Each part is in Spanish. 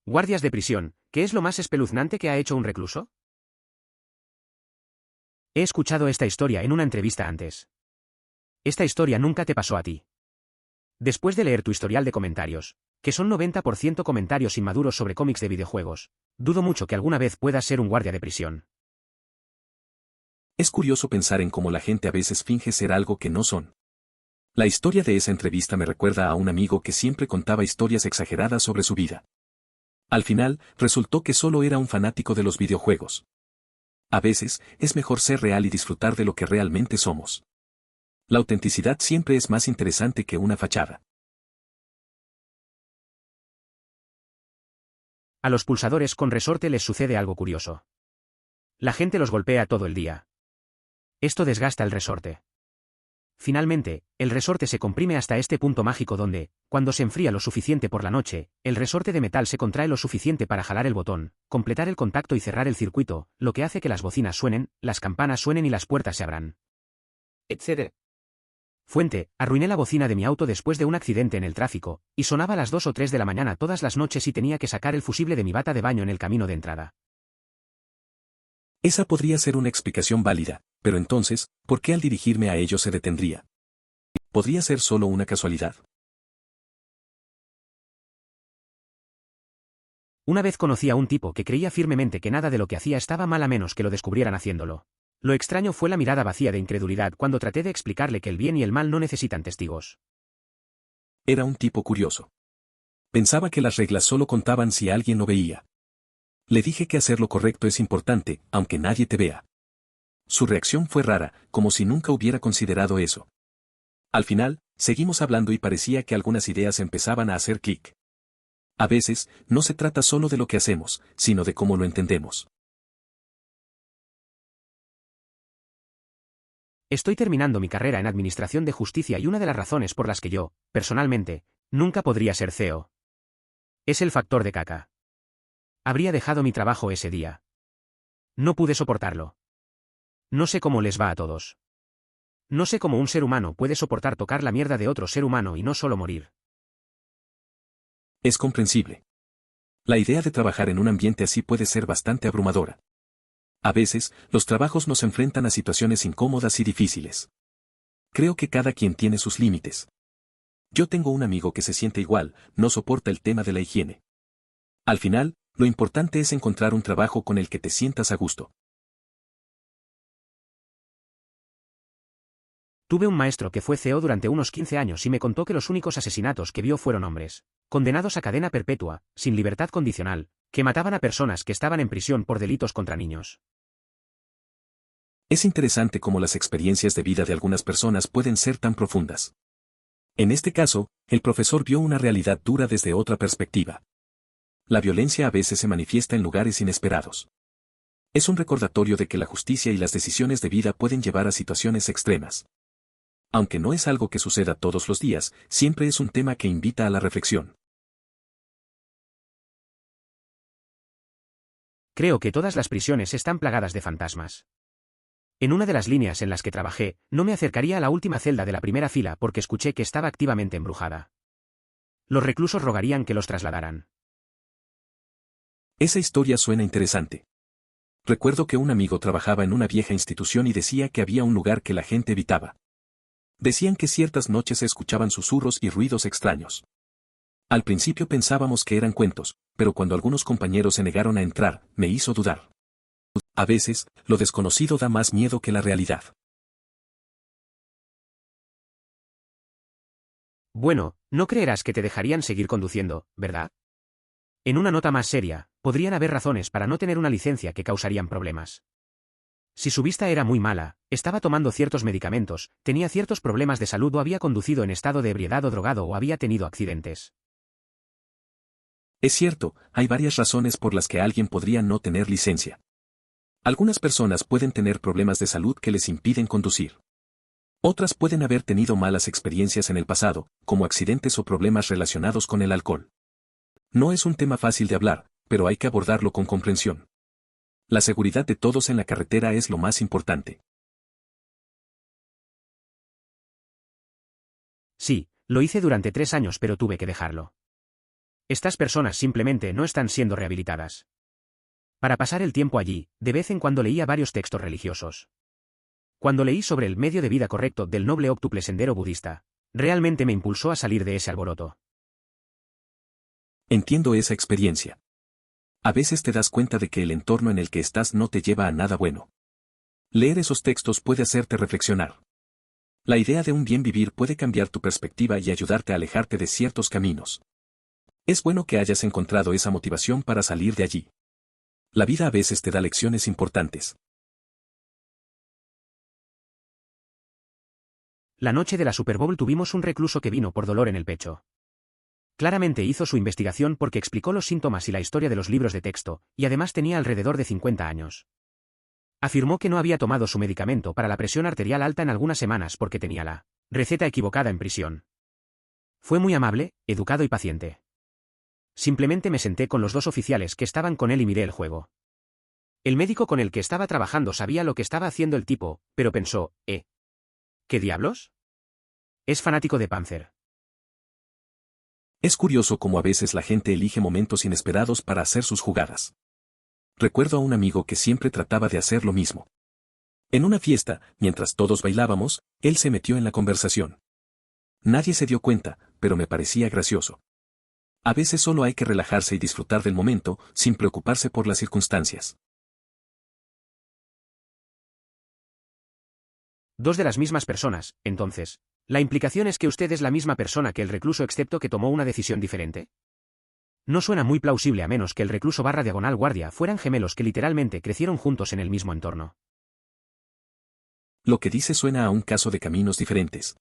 Guardias de prisión, ¿qué es lo más espeluznante que ha hecho un recluso? He escuchado esta historia en una entrevista antes. Esta historia nunca te pasó a ti. Después de leer tu historial de comentarios, que son 90% comentarios inmaduros sobre cómics de videojuegos, dudo mucho que alguna vez puedas ser un guardia de prisión. Es curioso pensar en cómo la gente a veces finge ser algo que no son. La historia de esa entrevista me recuerda a un amigo que siempre contaba historias exageradas sobre su vida. Al final, resultó que solo era un fanático de los videojuegos. A veces, es mejor ser real y disfrutar de lo que realmente somos. La autenticidad siempre es más interesante que una fachada. A los pulsadores con resorte les sucede algo curioso. La gente los golpea todo el día. Esto desgasta el resorte. Finalmente, el resorte se comprime hasta este punto mágico donde, cuando se enfría lo suficiente por la noche, el resorte de metal se contrae lo suficiente para jalar el botón, completar el contacto y cerrar el circuito, lo que hace que las bocinas suenen, las campanas suenen y las puertas se abran. Etc. Fuente: arruiné la bocina de mi auto después de un accidente en el tráfico, y sonaba a las 2 o 3 de la mañana todas las noches y tenía que sacar el fusible de mi bata de baño en el camino de entrada. Esa podría ser una explicación válida, pero entonces, ¿por qué al dirigirme a ello se detendría? ¿Podría ser solo una casualidad? Una vez conocí a un tipo que creía firmemente que nada de lo que hacía estaba mal a menos que lo descubrieran haciéndolo. Lo extraño fue la mirada vacía de incredulidad cuando traté de explicarle que el bien y el mal no necesitan testigos. Era un tipo curioso. Pensaba que las reglas solo contaban si alguien lo veía. Le dije que hacer lo correcto es importante, aunque nadie te vea. Su reacción fue rara, como si nunca hubiera considerado eso. Al final, seguimos hablando y parecía que algunas ideas empezaban a hacer clic. A veces, no se trata solo de lo que hacemos, sino de cómo lo entendemos. Estoy terminando mi carrera en Administración de Justicia y una de las razones por las que yo, personalmente, nunca podría ser CEO. Es el factor de caca. Habría dejado mi trabajo ese día. No pude soportarlo. No sé cómo les va a todos. No sé cómo un ser humano puede soportar tocar la mierda de otro ser humano y no solo morir. Es comprensible. La idea de trabajar en un ambiente así puede ser bastante abrumadora. A veces, los trabajos nos enfrentan a situaciones incómodas y difíciles. Creo que cada quien tiene sus límites. Yo tengo un amigo que se siente igual, no soporta el tema de la higiene. Al final, lo importante es encontrar un trabajo con el que te sientas a gusto. Tuve un maestro que fue CEO durante unos 15 años y me contó que los únicos asesinatos que vio fueron hombres, condenados a cadena perpetua, sin libertad condicional, que mataban a personas que estaban en prisión por delitos contra niños. Es interesante cómo las experiencias de vida de algunas personas pueden ser tan profundas. En este caso, el profesor vio una realidad dura desde otra perspectiva. La violencia a veces se manifiesta en lugares inesperados. Es un recordatorio de que la justicia y las decisiones de vida pueden llevar a situaciones extremas. Aunque no es algo que suceda todos los días, siempre es un tema que invita a la reflexión. Creo que todas las prisiones están plagadas de fantasmas. En una de las líneas en las que trabajé, no me acercaría a la última celda de la primera fila porque escuché que estaba activamente embrujada. Los reclusos rogarían que los trasladaran. Esa historia suena interesante. Recuerdo que un amigo trabajaba en una vieja institución y decía que había un lugar que la gente evitaba. Decían que ciertas noches se escuchaban susurros y ruidos extraños. Al principio pensábamos que eran cuentos, pero cuando algunos compañeros se negaron a entrar, me hizo dudar. A veces, lo desconocido da más miedo que la realidad. Bueno, no creerás que te dejarían seguir conduciendo, ¿verdad? En una nota más seria, podrían haber razones para no tener una licencia que causarían problemas. Si su vista era muy mala, estaba tomando ciertos medicamentos, tenía ciertos problemas de salud o había conducido en estado de ebriedad o drogado o había tenido accidentes. Es cierto, hay varias razones por las que alguien podría no tener licencia. Algunas personas pueden tener problemas de salud que les impiden conducir. Otras pueden haber tenido malas experiencias en el pasado, como accidentes o problemas relacionados con el alcohol. No es un tema fácil de hablar, pero hay que abordarlo con comprensión. La seguridad de todos en la carretera es lo más importante. Sí, lo hice durante 3 años pero tuve que dejarlo. Estas personas simplemente no están siendo rehabilitadas. Para pasar el tiempo allí, de vez en cuando leía varios textos religiosos. Cuando leí sobre el medio de vida correcto del noble óctuple sendero budista, realmente me impulsó a salir de ese alboroto. Entiendo esa experiencia. A veces te das cuenta de que el entorno en el que estás no te lleva a nada bueno. Leer esos textos puede hacerte reflexionar. La idea de un bien vivir puede cambiar tu perspectiva y ayudarte a alejarte de ciertos caminos. Es bueno que hayas encontrado esa motivación para salir de allí. La vida a veces te da lecciones importantes. La noche de la Super Bowl tuvimos un recluso que vino por dolor en el pecho. Claramente hizo su investigación porque explicó los síntomas y la historia de los libros de texto, y además tenía alrededor de 50 años. Afirmó que no había tomado su medicamento para la presión arterial alta en algunas semanas porque tenía la receta equivocada en prisión. Fue muy amable, educado y paciente. Simplemente me senté con los dos oficiales que estaban con él y miré el juego. El médico con el que estaba trabajando sabía lo que estaba haciendo el tipo, pero pensó, ¿qué diablos? Es fanático de Panzer. Es curioso cómo a veces la gente elige momentos inesperados para hacer sus jugadas. Recuerdo a un amigo que siempre trataba de hacer lo mismo. En una fiesta, mientras todos bailábamos, él se metió en la conversación. Nadie se dio cuenta, pero me parecía gracioso. A veces solo hay que relajarse y disfrutar del momento, sin preocuparse por las circunstancias. Dos de las mismas personas, entonces. La implicación es que usted es la misma persona que el recluso excepto que tomó una decisión diferente. No suena muy plausible a menos que el recluso / guardia fueran gemelos que literalmente crecieron juntos en el mismo entorno. Lo que dice suena a un caso de caminos diferentes.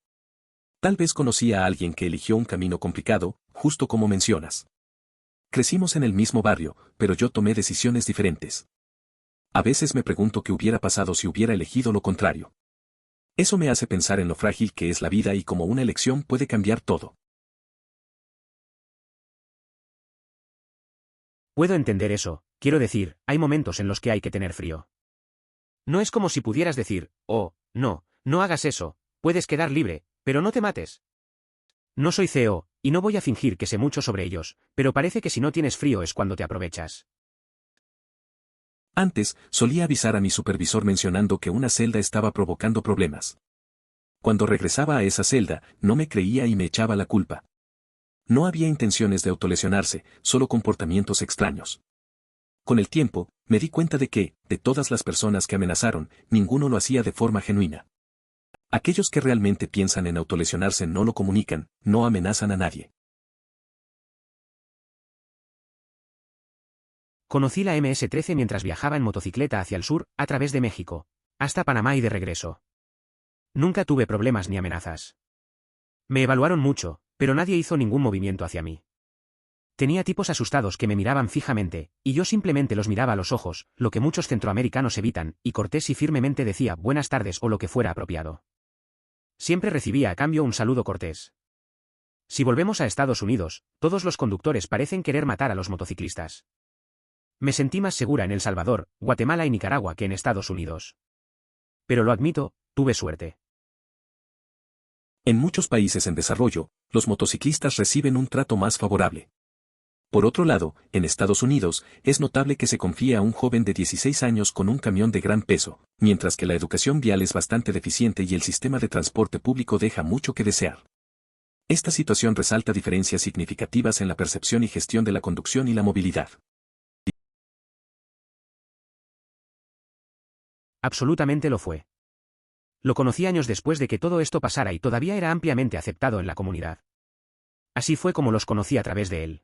Tal vez conocía a alguien que eligió un camino complicado, justo como mencionas. Crecimos en el mismo barrio, pero yo tomé decisiones diferentes. A veces me pregunto qué hubiera pasado si hubiera elegido lo contrario. Eso me hace pensar en lo frágil que es la vida y cómo una elección puede cambiar todo. Puedo entender eso, quiero decir, hay momentos en los que hay que tener frío. No es como si pudieras decir, no hagas eso, puedes quedar libre, pero no te mates. No soy CEO, y no voy a fingir que sé mucho sobre ellos, pero parece que si no tienes frío es cuando te aprovechas. Antes, solía avisar a mi supervisor mencionando que una celda estaba provocando problemas. Cuando regresaba a esa celda, no me creía y me echaba la culpa. No había intenciones de autolesionarse, solo comportamientos extraños. Con el tiempo, me di cuenta de que, de todas las personas que amenazaron, ninguno lo hacía de forma genuina. Aquellos que realmente piensan en autolesionarse no lo comunican, no amenazan a nadie. Conocí la MS-13 mientras viajaba en motocicleta hacia el sur, a través de México, hasta Panamá y de regreso. Nunca tuve problemas ni amenazas. Me evaluaron mucho, pero nadie hizo ningún movimiento hacia mí. Tenía tipos asustados que me miraban fijamente, y yo simplemente los miraba a los ojos, lo que muchos centroamericanos evitan, y cortés y firmemente decía buenas tardes o lo que fuera apropiado. Siempre recibía a cambio un saludo cortés. Si volvemos a Estados Unidos, todos los conductores parecen querer matar a los motociclistas. Me sentí más segura en El Salvador, Guatemala y Nicaragua que en Estados Unidos. Pero lo admito, tuve suerte. En muchos países en desarrollo, los motociclistas reciben un trato más favorable. Por otro lado, en Estados Unidos, es notable que se confíe a un joven de 16 años con un camión de gran peso, mientras que la educación vial es bastante deficiente y el sistema de transporte público deja mucho que desear. Esta situación resalta diferencias significativas en la percepción y gestión de la conducción y la movilidad. Absolutamente lo fue. Lo conocí años después de que todo esto pasara y todavía era ampliamente aceptado en la comunidad. Así fue como los conocí a través de él.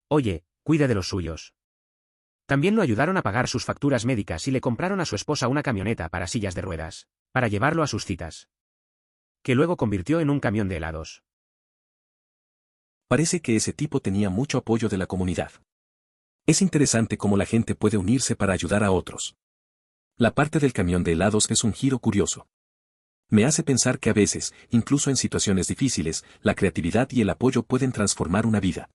Oye, cuida de los suyos. También lo ayudaron a pagar sus facturas médicas y le compraron a su esposa una camioneta para sillas de ruedas, para llevarlo a sus citas. Que luego convirtió en un camión de helados. Parece que ese tipo tenía mucho apoyo de la comunidad. Es interesante cómo la gente puede unirse para ayudar a otros. La parte del camión de helados es un giro curioso. Me hace pensar que a veces, incluso en situaciones difíciles, la creatividad y el apoyo pueden transformar una vida.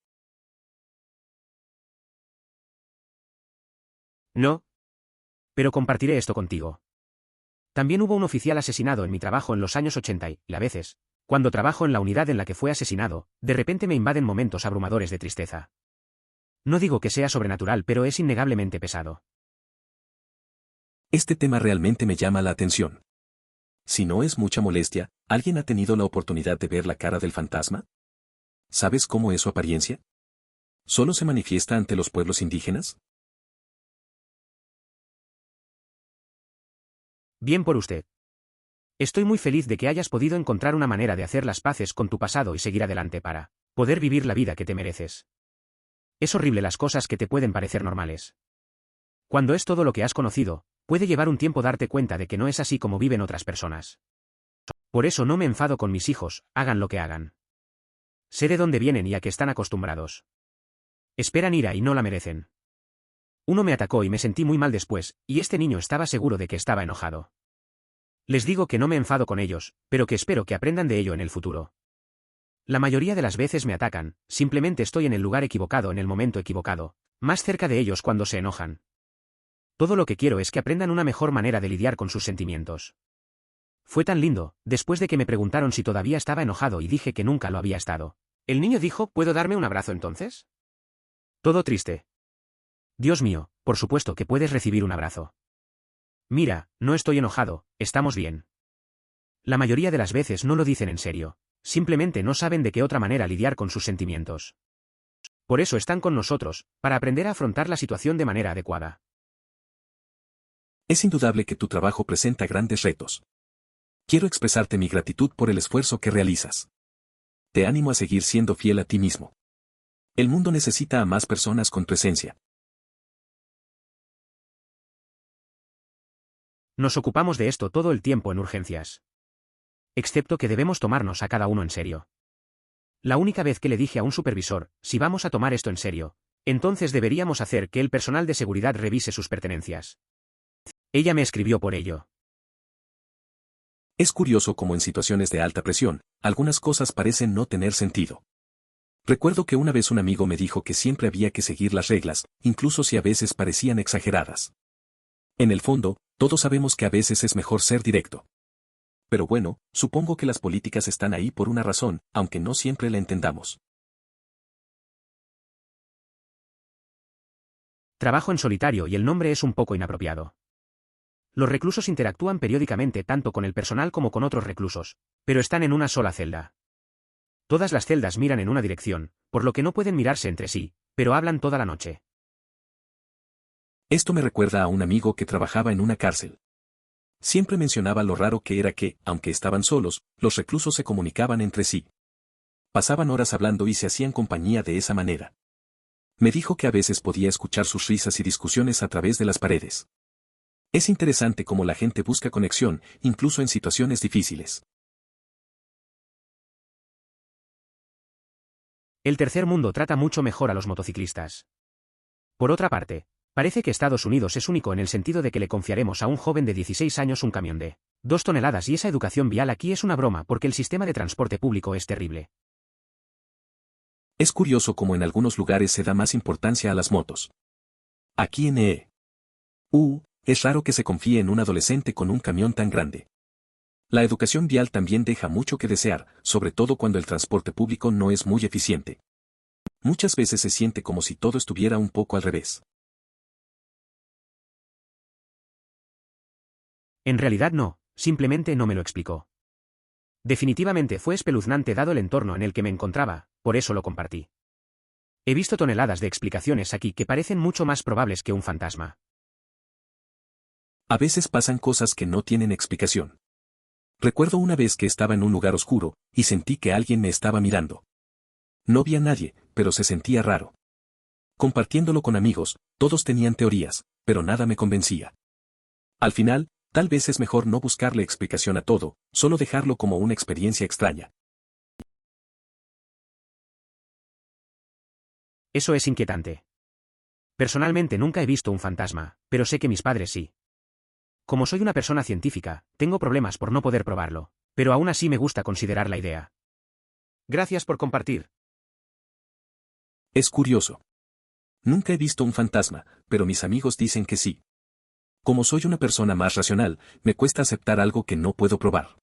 No. Pero compartiré esto contigo. También hubo un oficial asesinado en mi trabajo en los años 80 y, a veces, Cuando trabajo en la unidad en la que fue asesinado, de repente me invaden momentos abrumadores de tristeza. No digo que sea sobrenatural, pero es innegablemente pesado. Este tema realmente me llama la atención. Si no es mucha molestia, ¿alguien ha tenido la oportunidad de ver la cara del fantasma? ¿Sabes cómo es su apariencia? ¿Solo se manifiesta ante los pueblos indígenas? Bien por usted. Estoy muy feliz de que hayas podido encontrar una manera de hacer las paces con tu pasado y seguir adelante para poder vivir la vida que te mereces. Es horrible las cosas que te pueden parecer normales. Cuando es todo lo que has conocido, puede llevar un tiempo darte cuenta de que no es así como viven otras personas. Por eso no me enfado con mis hijos, hagan lo que hagan. Sé de dónde vienen y a qué están acostumbrados. Esperan ira y no la merecen. Uno me atacó y me sentí muy mal después, y este niño estaba seguro de que estaba enojado. Les digo que no me enfado con ellos, pero que espero que aprendan de ello en el futuro. La mayoría de las veces me atacan, simplemente estoy en el lugar equivocado en el momento equivocado, más cerca de ellos cuando se enojan. Todo lo que quiero es que aprendan una mejor manera de lidiar con sus sentimientos. Fue tan lindo, después de que me preguntaron si todavía estaba enojado y dije que nunca lo había estado. El niño dijo, ¿puedo darme un abrazo entonces? Todo triste. Dios mío, por supuesto que puedes recibir un abrazo. Mira, no estoy enojado, estamos bien. La mayoría de las veces no lo dicen en serio, simplemente no saben de qué otra manera lidiar con sus sentimientos. Por eso están con nosotros, para aprender a afrontar la situación de manera adecuada. Es indudable que tu trabajo presenta grandes retos. Quiero expresarte mi gratitud por el esfuerzo que realizas. Te animo a seguir siendo fiel a ti mismo. El mundo necesita a más personas con tu esencia. Nos ocupamos de esto todo el tiempo en urgencias. Excepto que debemos tomarnos a cada uno en serio. La única vez que le dije a un supervisor, si vamos a tomar esto en serio, entonces deberíamos hacer que el personal de seguridad revise sus pertenencias. Ella me escribió por ello. Es curioso cómo en situaciones de alta presión, algunas cosas parecen no tener sentido. Recuerdo que una vez un amigo me dijo que siempre había que seguir las reglas, incluso si a veces parecían exageradas. En el fondo, todos sabemos que a veces es mejor ser directo. Pero bueno, supongo que las políticas están ahí por una razón, aunque no siempre la entendamos. Trabajo en solitario y el nombre es un poco inapropiado. Los reclusos interactúan periódicamente tanto con el personal como con otros reclusos, pero están en una sola celda. Todas las celdas miran en una dirección, por lo que no pueden mirarse entre sí, pero hablan toda la noche. Esto me recuerda a un amigo que trabajaba en una cárcel. Siempre mencionaba lo raro que era que, aunque estaban solos, los reclusos se comunicaban entre sí. Pasaban horas hablando y se hacían compañía de esa manera. Me dijo que a veces podía escuchar sus risas y discusiones a través de las paredes. Es interesante cómo la gente busca conexión, incluso en situaciones difíciles. El tercer mundo trata mucho mejor a los motociclistas. Por otra parte, parece que Estados Unidos es único en el sentido de que le confiaremos a un joven de 16 años un camión de 2 toneladas y esa educación vial aquí es una broma porque el sistema de transporte público es terrible. Es curioso cómo en algunos lugares se da más importancia a las motos. Aquí en EU, es raro que se confíe en un adolescente con un camión tan grande. La educación vial también deja mucho que desear, sobre todo cuando el transporte público no es muy eficiente. Muchas veces se siente como si todo estuviera un poco al revés. En realidad no, simplemente no me lo explicó. Definitivamente fue espeluznante dado el entorno en el que me encontraba, por eso lo compartí. He visto toneladas de explicaciones aquí que parecen mucho más probables que un fantasma. A veces pasan cosas que no tienen explicación. Recuerdo una vez que estaba en un lugar oscuro, y sentí que alguien me estaba mirando. No vi a nadie, pero se sentía raro. Compartiéndolo con amigos, todos tenían teorías, pero nada me convencía. Al final, tal vez es mejor no buscarle explicación a todo, solo dejarlo como una experiencia extraña. Eso es inquietante. Personalmente nunca he visto un fantasma, pero sé que mis padres sí. Como soy una persona científica, tengo problemas por no poder probarlo, pero aún así me gusta considerar la idea. Gracias por compartir. Es curioso. Nunca he visto un fantasma, pero mis amigos dicen que sí. Como soy una persona más racional, me cuesta aceptar algo que no puedo probar.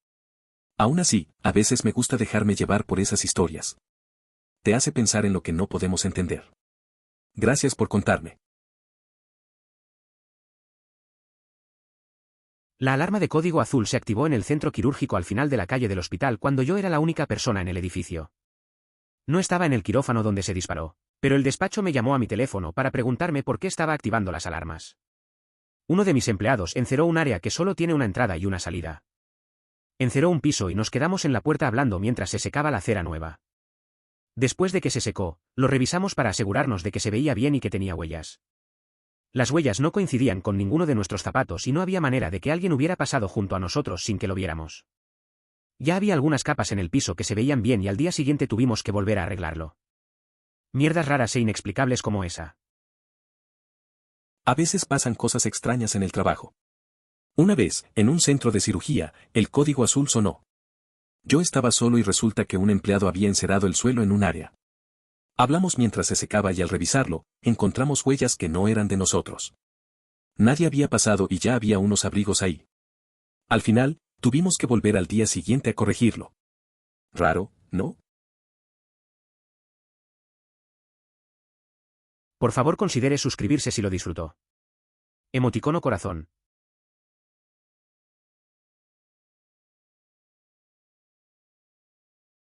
Aún así, a veces me gusta dejarme llevar por esas historias. Te hace pensar en lo que no podemos entender. Gracias por contarme. La alarma de código azul se activó en el centro quirúrgico al final de la calle del hospital cuando yo era la única persona en el edificio. No estaba en el quirófano donde se disparó, pero el despacho me llamó a mi teléfono para preguntarme por qué estaba activando las alarmas. Uno de mis empleados enceró un área que solo tiene una entrada y una salida. Enceró un piso y nos quedamos en la puerta hablando mientras se secaba la cera nueva. Después de que se secó, lo revisamos para asegurarnos de que se veía bien y que tenía huellas. Las huellas no coincidían con ninguno de nuestros zapatos y no había manera de que alguien hubiera pasado junto a nosotros sin que lo viéramos. Ya había algunas capas en el piso que se veían bien y al día siguiente tuvimos que volver a arreglarlo. Mierdas raras e inexplicables como esa. A veces pasan cosas extrañas en el trabajo. Una vez, en un centro de cirugía, el código azul sonó. Yo estaba solo y resulta que un empleado había encerado el suelo en un área. Hablamos mientras se secaba y al revisarlo, encontramos huellas que no eran de nosotros. Nadie había pasado y ya había unos abrigos ahí. Al final, tuvimos que volver al día siguiente a corregirlo. Raro, ¿no? Por favor considere suscribirse si lo disfrutó. Emoticono corazón.